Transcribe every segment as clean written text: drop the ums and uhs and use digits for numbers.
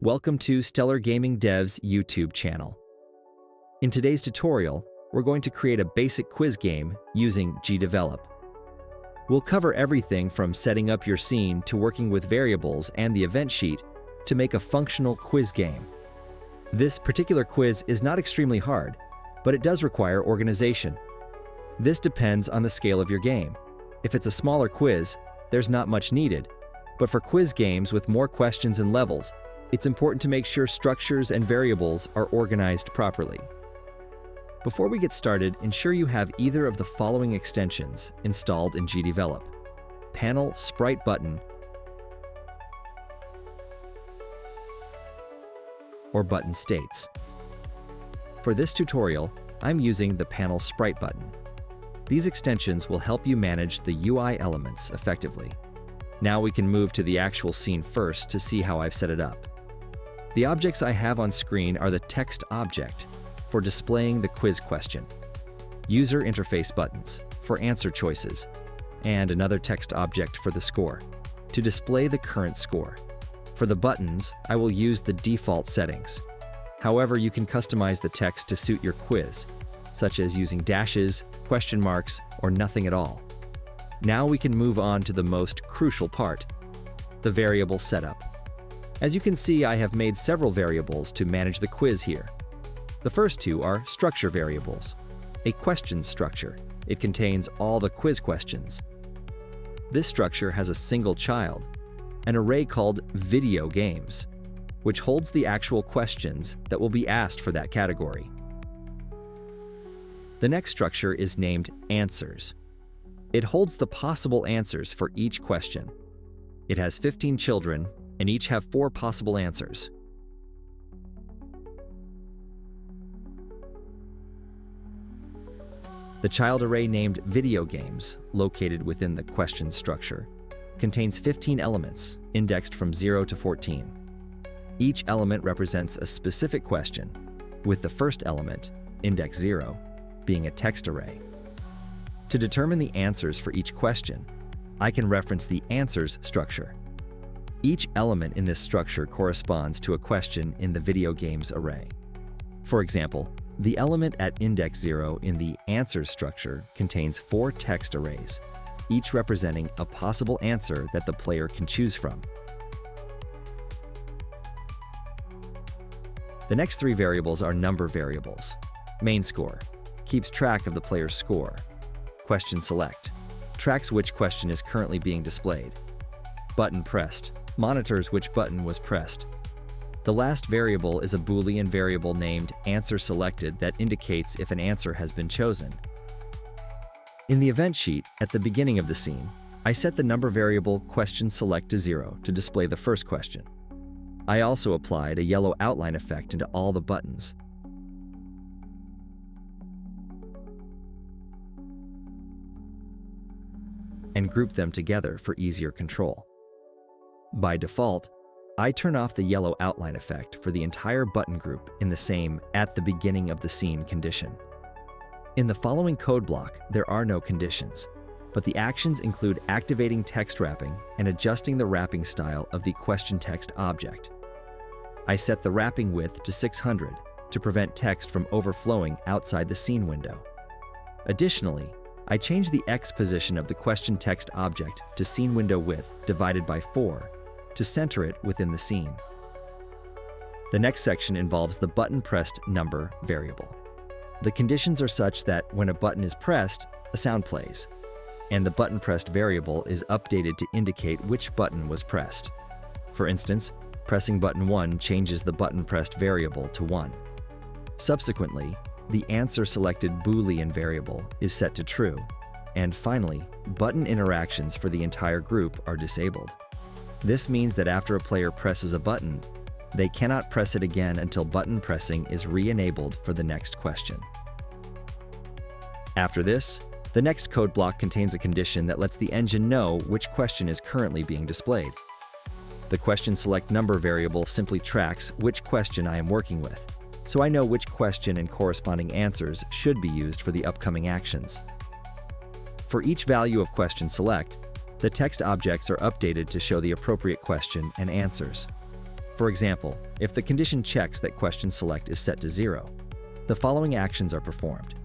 Welcome to Stellar Gaming Dev's YouTube channel. In today's tutorial, we're going to create a basic quiz game using GDevelop. We'll cover everything from setting up your scene to working with variables and the event sheet to make a functional quiz game. This particular quiz is not extremely hard, but it does require organization. This depends on the scale of your game. If it's a smaller quiz, there's not much needed, but for quiz games with more questions and levels, it's important to make sure structures and variables are organized properly. Before we get started, ensure you have either of the following extensions installed in GDevelop: Panel Sprite Button or Button States. For this tutorial, I'm using the Panel Sprite Button. These extensions will help you manage the UI elements effectively. Now we can move to the actual scene first to see how I've set it up. The objects I have on screen are the text object for displaying the quiz question, user interface buttons for answer choices, and another text object for the score to display the current score. For the buttons, I will use the default settings. However, you can customize the text to suit your quiz, such as using dashes, question marks, or nothing at all. Now we can move on to the most crucial part, the variable setup. As you can see, I have made several variables to manage the quiz here. The first two are structure variables. A question structure. It contains all the quiz questions. This structure has a single child, an array called video games, which holds the actual questions that will be asked for that category. The next structure is named answers. It holds the possible answers for each question. It has 15 children, and each have 4 possible answers. The child array named video games, located within the question structure, contains 15 elements, indexed from 0 to 14. Each element represents a specific question, with the first element, index 0, being a text array. To determine the answers for each question, I can reference the answers structure. Each element in this structure corresponds to a question in the video games array. For example, the element at index 0 in the answers structure contains 4 text arrays, each representing a possible answer that the player can choose from. The next 3 variables are number variables. Main score keeps track of the player's score. Question select tracks which question is currently being displayed. Button pressed monitors which button was pressed. The last variable is a Boolean variable named answer selected that indicates if an answer has been chosen. In the event sheet, at the beginning of the scene, I set the number variable question select to 0 to display the first question. I also applied a yellow outline effect into all the buttons. And grouped them together for easier control. By default, I turn off the yellow outline effect for the entire button group in the same at the beginning of the scene condition. In the following code block, there are no conditions, but the actions include activating text wrapping and adjusting the wrapping style of the question text object. I set the wrapping width to 600 to prevent text from overflowing outside the scene window. Additionally, I change the X position of the question text object to scene window width divided by 4 to center it within the scene. The next section involves the button pressed number variable. The conditions are such that when a button is pressed, a sound plays, and the button pressed variable is updated to indicate which button was pressed. For instance, pressing button 1 changes the button pressed variable to 1. Subsequently, the answer selected Boolean variable is set to true, and finally, button interactions for the entire group are disabled. This means that after a player presses a button, they cannot press it again until button pressing is re-enabled for the next question. After this, the next code block contains a condition that lets the engine know which question is currently being displayed. The question select number variable simply tracks which question I am working with, so I know which question and corresponding answers should be used for the upcoming actions. For each value of question select, the text objects are updated to show the appropriate question and answers. For example, if the condition checks that question select is set to 0, the following actions are performed.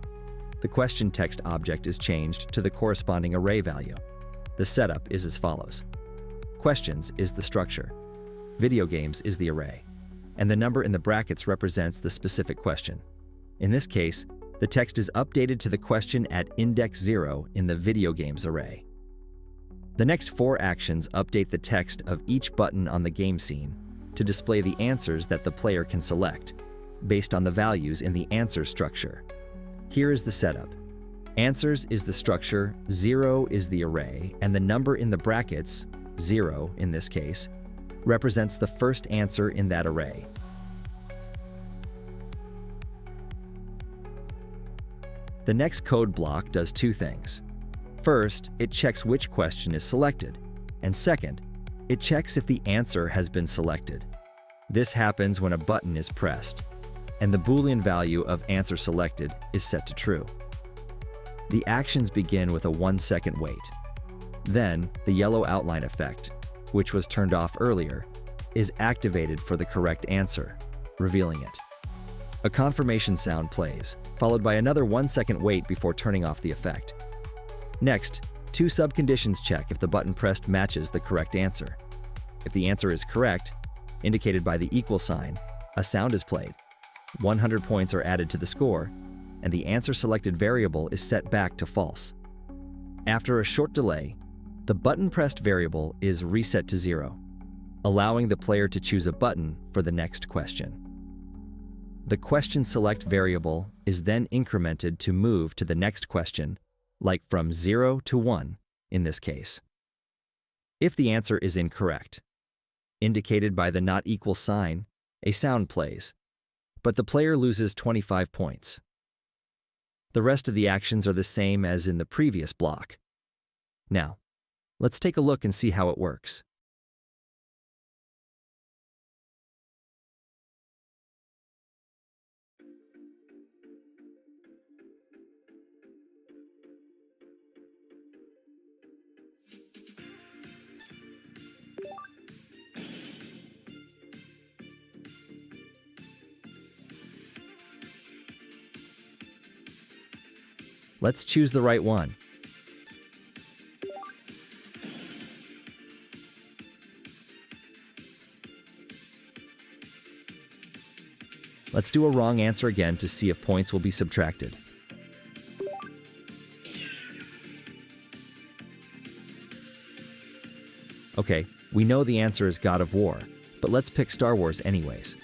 The question text object is changed to the corresponding array value. The setup is as follows. Questions is the structure. Video games is the array. And the number in the brackets represents the specific question. In this case, the text is updated to the question at index 0 in the video games array. The next 4 actions update the text of each button on the game scene to display the answers that the player can select, based on the values in the answer structure. Here is the setup. Answers is the structure, 0 is the array, and the number in the brackets, 0 in this case, represents the first answer in that array. The next code block does 2 things. First, it checks which question is selected, and second, it checks if the answer has been selected. This happens when a button is pressed, and the Boolean value of answer selected is set to true. The actions begin with a 1-second wait. Then, the yellow outline effect, which was turned off earlier, is activated for the correct answer, revealing it. A confirmation sound plays, followed by another 1-second wait before turning off the effect. Next, 2 subconditions check if the button pressed matches the correct answer. If the answer is correct, indicated by the equal sign, a sound is played. 100 points are added to the score, and the answer selected variable is set back to false. After a short delay, the button pressed variable is reset to 0, allowing the player to choose a button for the next question. The question select variable is then incremented to move to the next question, like from 0 to 1 in this case. If the answer is incorrect, indicated by the not equal sign, a sound plays, but the player loses 25 points. The rest of the actions are the same as in the previous block. Now, let's take a look and see how it works. Let's choose the right one. Let's do a wrong answer again to see if points will be subtracted. Okay, we know the answer is God of War, but let's pick Star Wars anyways.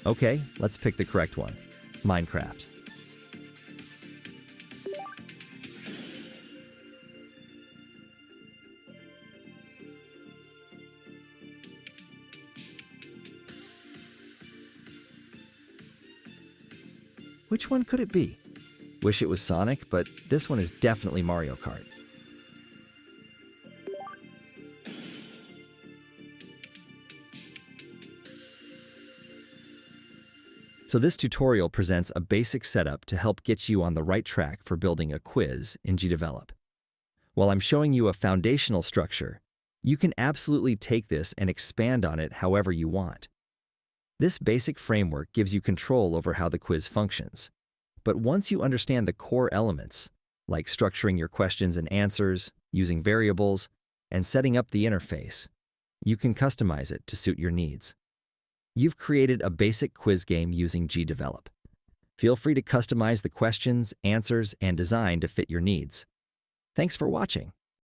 Okay, let's pick the correct one, Minecraft. Which one could it be? Wish it was Sonic, but this one is definitely Mario Kart. So this tutorial presents a basic setup to help get you on the right track for building a quiz in GDevelop. While I'm showing you a foundational structure, you can absolutely take this and expand on it however you want. This basic framework gives you control over how the quiz functions. But once you understand the core elements, like structuring your questions and answers, using variables, and setting up the interface, you can customize it to suit your needs. You've created a basic quiz game using GDevelop. Feel free to customize the questions, answers, and design to fit your needs. Thanks for watching.